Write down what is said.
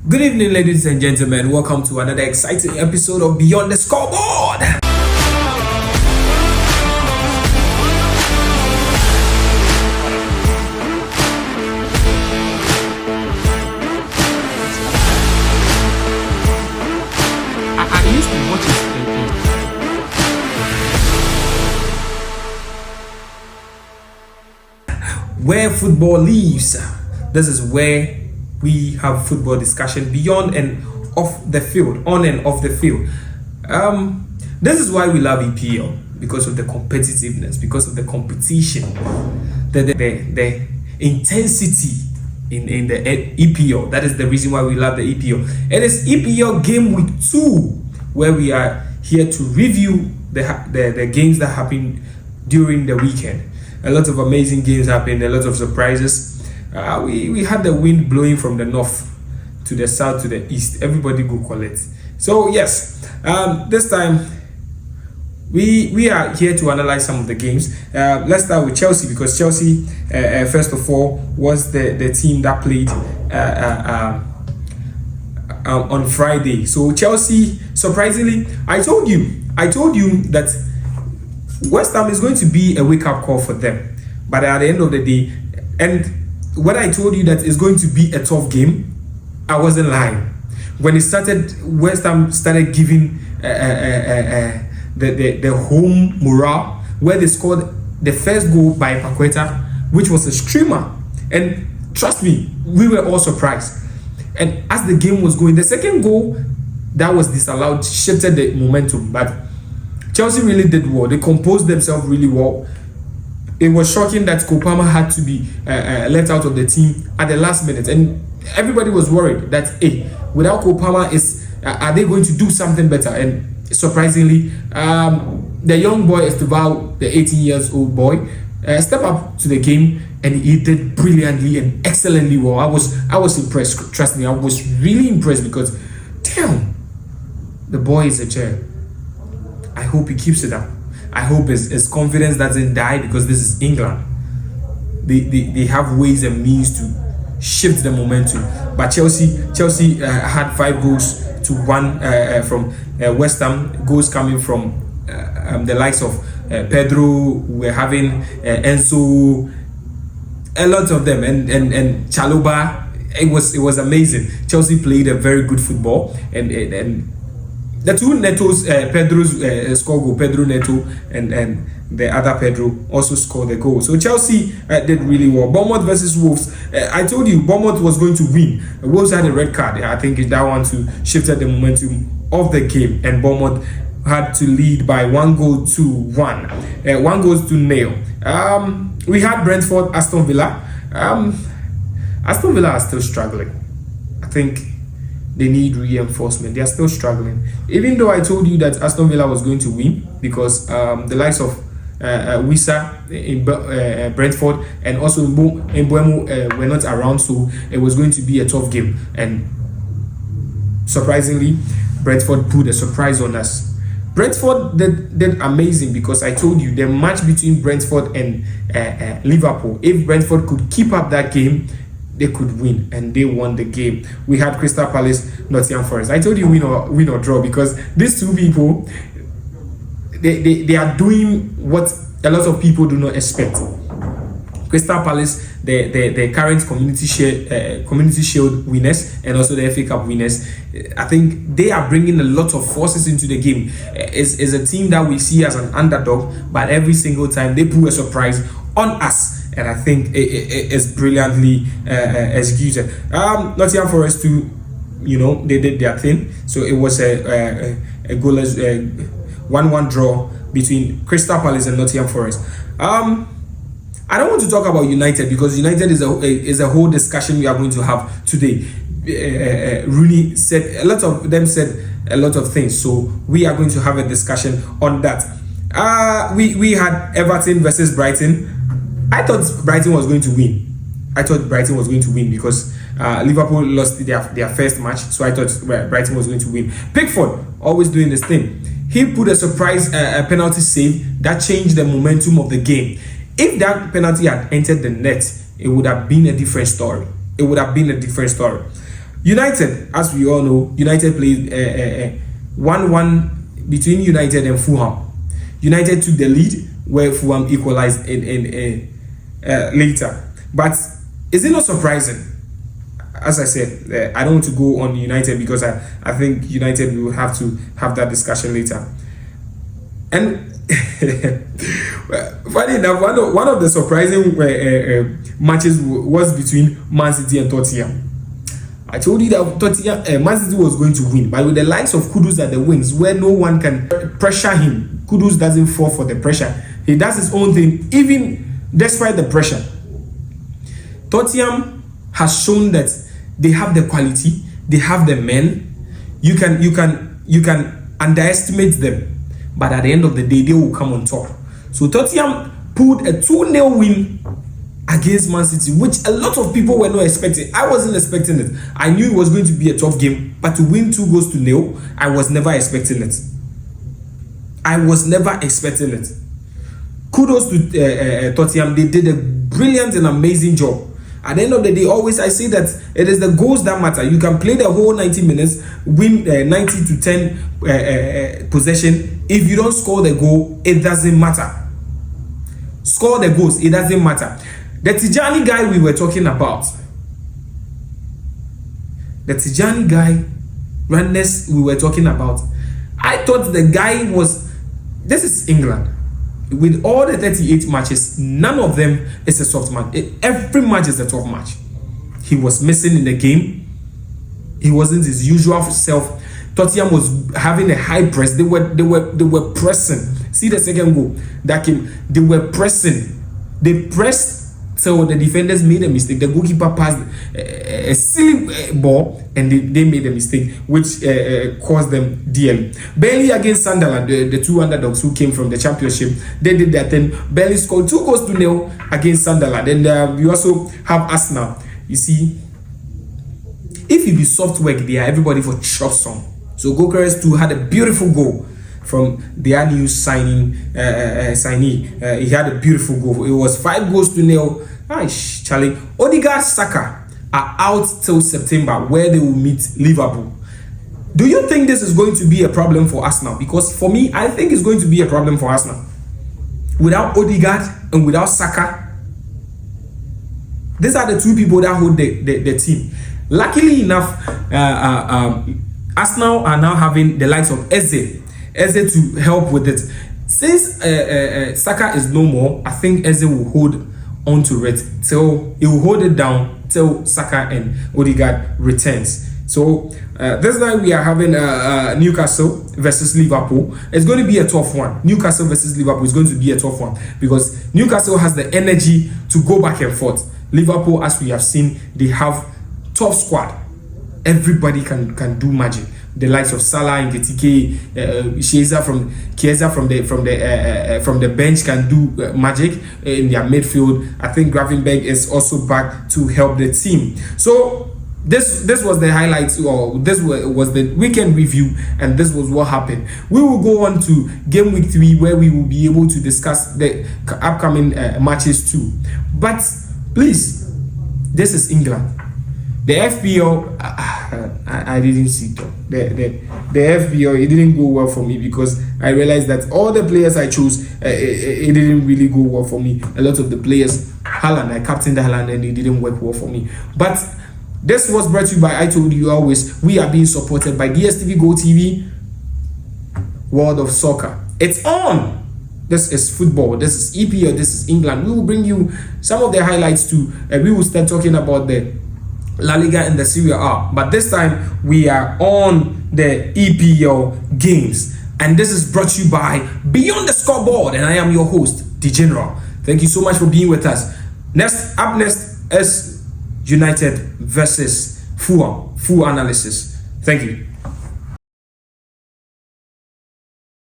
Good evening, ladies and gentlemen. Welcome to another exciting episode of Beyond the Scoreboard. I used to watch his Where football lives. This is where we have football discussion beyond and off the field, on and off the field. This is why we love EPL, because of the competitiveness, because of the competition, the intensity in the EPL. That is the reason why we love the EPL. It is EPL game week 2, where we are here to review the games that happened during the weekend. A lot of amazing games happened, a lot of surprises. We had the wind blowing from the north to the south to the east. Everybody go collect. So yes, this time we are here to analyze some of the games. Let's start with Chelsea, because Chelsea, first of all, was the team that played on Friday. So Chelsea, surprisingly, I told you that West Ham is going to be a wake-up call for them. But at the end of the day, and when I told you that it's going to be a tough game, I wasn't lying. When it started, West Ham started giving the home morale, where they scored the first goal by Paqueta, which was a streamer. And trust me, we were all surprised. And as the game was going, the second goal that was disallowed shifted the momentum. But Chelsea really did well. They composed themselves really well. It was shocking that Kopama had to be left out of the team at the last minute, and everybody was worried that, hey, without Kopama, are they going to do something better? And surprisingly, the young boy Esteval, the 18-year-old boy, stepped up to the game, and he did brilliantly and excellently well. I was impressed. Trust me, I was really impressed, because damn, the boy is a chair. I hope he keeps it up. I hope his confidence doesn't die, because this is England. They have ways and means to shift the momentum. But Chelsea had 5 goals to 1 from West Ham. Goals coming from the likes of Pedro. We're having Enzo, a lot of them, and Chaloba. It was amazing. Chelsea played a very good football, and the two Netos, Pedro's score goal, Pedro Neto and the other Pedro also scored the goal. So Chelsea did really well. Bournemouth versus Wolves. I told you Bournemouth was going to win. Wolves had a red card. I think that one too shifted the momentum of the game, and Bournemouth had to lead by 1-1. 1-0. We had Brentford, Aston Villa. Aston Villa are still struggling. I think they need reinforcement. They are still struggling. Even though I told you that Aston Villa was going to win, because the likes of Wissa in Brentford and also Mbeumo were not around, so it was going to be a tough game. And surprisingly, Brentford put a surprise on us. Brentford did amazing, because I told you the match between Brentford and Liverpool, if Brentford could keep up that game, they could win, and they won the game. We had Crystal Palace, Nottingham Forest. I told you win or draw, because these two people, they are doing what a lot of people do not expect. Crystal Palace, the current Community Shield winners, and also the FA Cup winners, I think they are bringing a lot of forces into the game. It's a team that we see as an underdog, but every single time they pull a surprise on us. And I think it's brilliantly executed. Nottingham Forest too, they did their thing. So it was a goalless 1-1 draw between Crystal Palace and Nottingham Forest. I don't want to talk about United, because United is a whole discussion we are going to have today. Rooney said, a lot of them said a lot of things, so we are going to have a discussion on that. We had Everton versus Brighton. I thought Brighton was going to win. Because Liverpool lost their first match, so I thought Brighton was going to win. Pickford, always doing this thing. He put a surprise penalty save that changed the momentum of the game. If that penalty had entered the net, it would have been a different story. United, as we all know, United played 1-1 between United and Fulham. United took the lead where Fulham equalized in later. But is it not surprising? As I said, I don't want to go on United because I think United will have to have that discussion later. And funny enough, one of the surprising matches was between Man City and Tottenham. I told you that Tottenham, Man City was going to win, but with the likes of Kudus at the wings, where no one can pressure him, Kudus doesn't fall for the pressure. He does his own thing, even despite the pressure. Tottenham has shown that they have the quality, they have the men. You can underestimate them, but at the end of the day, they will come on top. So Tottenham pulled a 2-0 win against Man City, which a lot of people were not expecting. I wasn't expecting it. I knew it was going to be a tough game, but to win 2-0, I was never expecting it. I was never expecting it. Kudos to Tottenham. They did a brilliant and amazing job. At the end of the day, always I say that it is the goals that matter. You can play the whole 90 minutes, win 90-10 possession. If you don't score the goal, it doesn't matter. Score the goals, it doesn't matter. The Tijani guy we were talking about, Rannes we were talking about, I thought the guy was, this is England. With all the 38 matches, none of them is a soft match. Every match is a tough match. He was missing in the game. He wasn't his usual self. Tottenham was having a high press. They were pressing. See the second goal that came. They were pressing. They pressed till the defenders made a mistake. The goalkeeper passed a silly ball and they made a mistake, which caused them dearly. Burnley against Sunderland, the two underdogs who came from the championship, they did their thing. Burnley scored 2-0 against Sunderland. And we also have Arsenal. You see, if it be soft work there, everybody for chop some. So Gokeres too had a beautiful goal from their new signee. He had a beautiful goal. It was 5-0. Charlie. Odegaard, Saka are out till September, where they will meet Liverpool. Do you think this is going to be a problem for Arsenal? Because for me, I think it's going to be a problem for Arsenal. Without Odegaard and without Saka, these are the two people that hold the team. Luckily enough, Arsenal are now having the likes of Eze to help with it. Since Saka is no more, I think Eze will hold onto it till he will hold it down till Saka and Odegaard returns. So this night we are having Newcastle versus Liverpool. It's going to be a tough one. Newcastle versus Liverpool is going to be a tough one because Newcastle has the energy to go back and forth. Liverpool, as we have seen, they have tough squad. Everybody can do magic. The likes of Salah and Ketike, Chiesa from the bench can do magic in their midfield. I think Gravenberch is also back to help the team. So this was the highlights, or this was the weekend review, and this was what happened. We will go on to game week 3, where we will be able to discuss the upcoming matches too. But please, this is England. The FPL, I didn't see it. The FPL, it didn't go well for me because I realized that all the players I chose, it didn't really go well for me. A lot of the players, Haaland, I captained Haaland and it didn't work well for me. But this was brought to you by, I told you always, we are being supported by DSTV Go TV, World of Soccer. It's on. This is football. This is EPL. This is England. We will bring you some of the highlights too. We will start talking about the La Liga and the Serie A, but this time we are on the EPL games, and this is brought to you by Beyond the Scoreboard, and I am your host, The General. Thank you so much for being with us. Up next is United versus Fulham. Full analysis. Thank you.